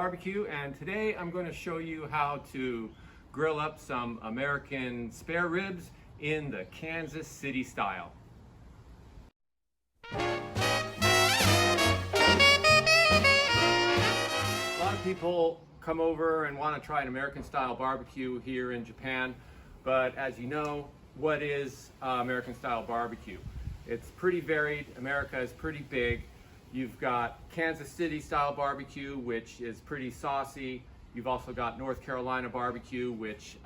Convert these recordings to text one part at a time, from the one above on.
Barbecue, and today I'm going to show you how to grill up some American spare ribs in the Kansas City style. A lot of people come over and want to try an American style barbecue here in Japan, but as you know, what is American style barbecue? It's pretty varied. America is pretty big. You've got Kansas City style barbecue, which is pretty saucy. You've also got North Carolina barbecue, which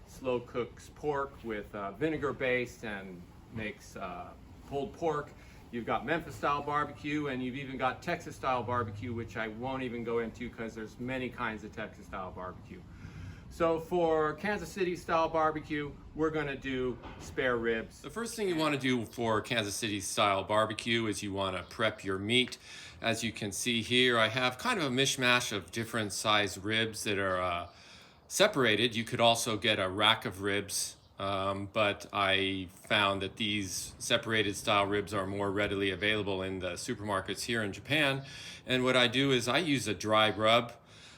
slow cooks pork with vinegar based and makes pulled pork. You've got Memphis style barbecue, and you've even got Texas style barbecue, which I won't even go into because there's many kinds of Texas style barbecue. So for Kansas City style barbecue, we're going to do spare ribs. The first thing you want to do for Kansas City style barbecue is you want to prep your meat. As you can see here, I have kind of a mishmash of different size ribs that are separated. You could also get a rack of ribs, but I found that these separated style ribs are more readily available in the supermarkets here in Japan. And what I do is I use a dry rub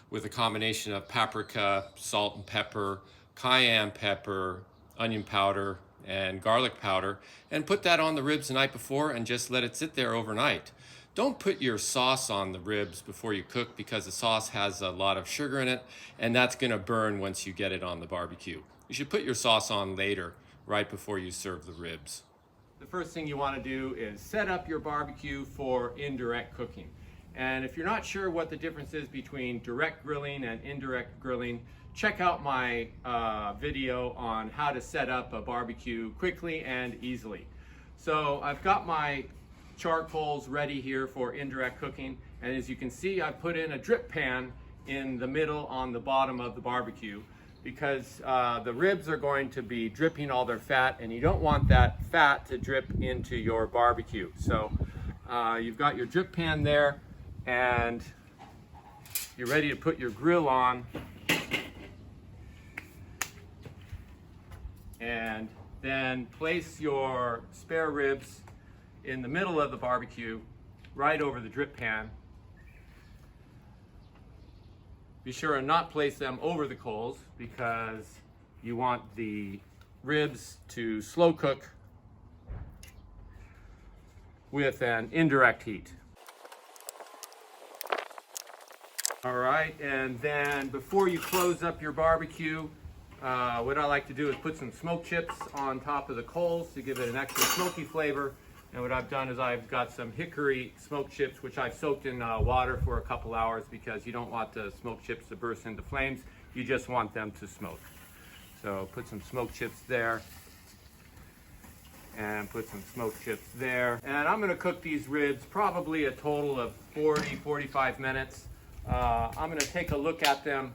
with a combination of paprika, salt and pepper, cayenne pepper, onion powder, and garlic powder, and put that on the ribs the night before and just let it sit there overnight. Don't put your sauce on the ribs before you cook because the sauce has a lot of sugar in it, and that's gonna burn once you get it on the barbecue. You should put your sauce on later, right before you serve the ribs. The first thing you want to do is set up your barbecue for indirect cooking. And if you're not sure what the difference is between direct grilling and indirect grilling, check out my video on how to set up a barbecue quickly and easily. So I've got my charcoals ready here for indirect cooking, and as you can see, I've put in a drip pan in the middle on the bottom of the barbecue because the ribs are going to be dripping all their fat, and you don't want that fat to drip into your barbecue. So you've got your drip pan there, and you're ready to put your grill on, and then place your spare ribs in the middle of the barbecue right over the drip pan. Be sure and not place them over the coals because you want the ribs to slow cook with an indirect heat. All right, and then before you close up your barbecue, what I like to do is put some smoke chips on top of the coals to give it an extra smoky flavor. And what I've done is I've got some hickory smoke chips, which I've soaked in water for a couple hours because you don't want the smoke chips to burst into flames. You just want them to smoke. So put some smoke chips there, and put some smoke chips there. And I'm gonna cook these ribs probably a total of 40-45 minutes. I'm going to take a look at them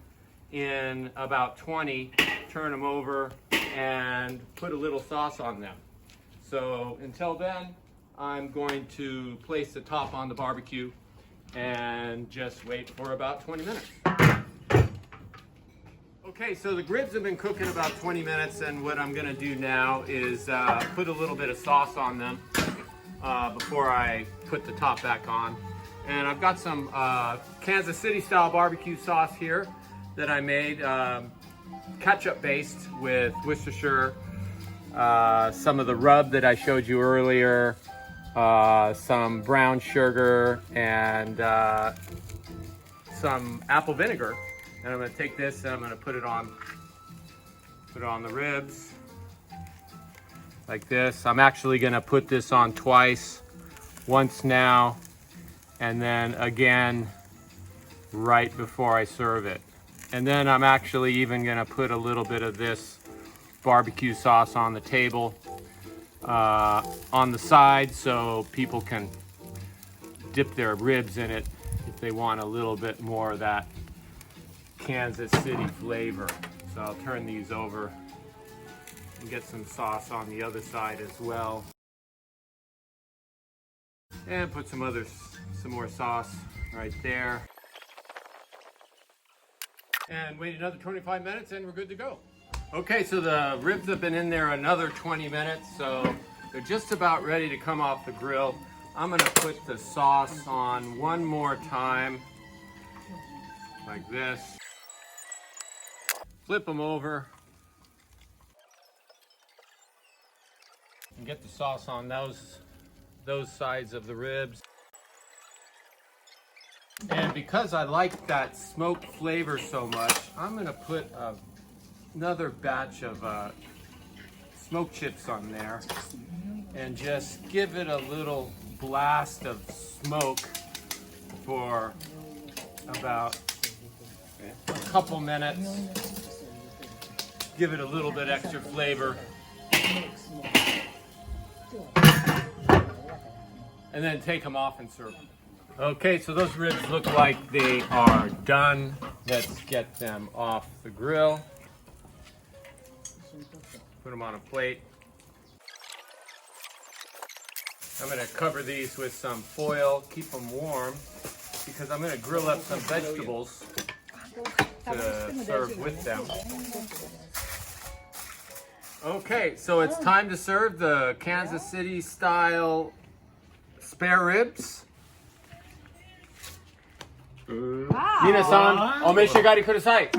in about 20, turn them over, and put a little sauce on them. So until then, I'm going to place the top on the barbecue and just wait for about 20 minutes. Okay, so the ribs have been cooking about 20 minutes, and what I'm going to do now is put a little bit of sauce on them before I put the top back on. And I've got some Kansas City style barbecue sauce here that I made, ketchup based with Worcestershire, some of the rub that I showed you earlier, some brown sugar, and some apple vinegar. And I'm going to take this and I'm going to put it on the ribs like this. I'm actually going to put this on twice, once now, and then again right before I serve it. And then I'm actually even gonna put a little bit of this barbecue sauce on the table on the side so people can dip their ribs in it if they want a little bit more of that Kansas City flavor. So I'll turn these over and get some sauce on the other side as well. And put some more sauce right there. And wait another 25 minutes and we're good to go. Okay, so the ribs have been in there another 20 minutes, so they're just about ready to come off the grill. I'm gonna put the sauce on one more time like this. Flip them over. And get the sauce on those sides of the ribs. And because I like that smoked flavor so much, I'm gonna put another batch of smoked chips on there and just give it a little blast of smoke for about a couple minutes. Give it a little bit extra flavor. And then take them off and serve them. Okay, so those ribs look like they are done. Let's get them off the grill. Put them on a plate. I'm gonna cover these with some foil, keep them warm, because I'm gonna grill up some vegetables to serve with them. Okay, so it's time to serve the Kansas City style spare ribs. 皆さん、お召し上がりください。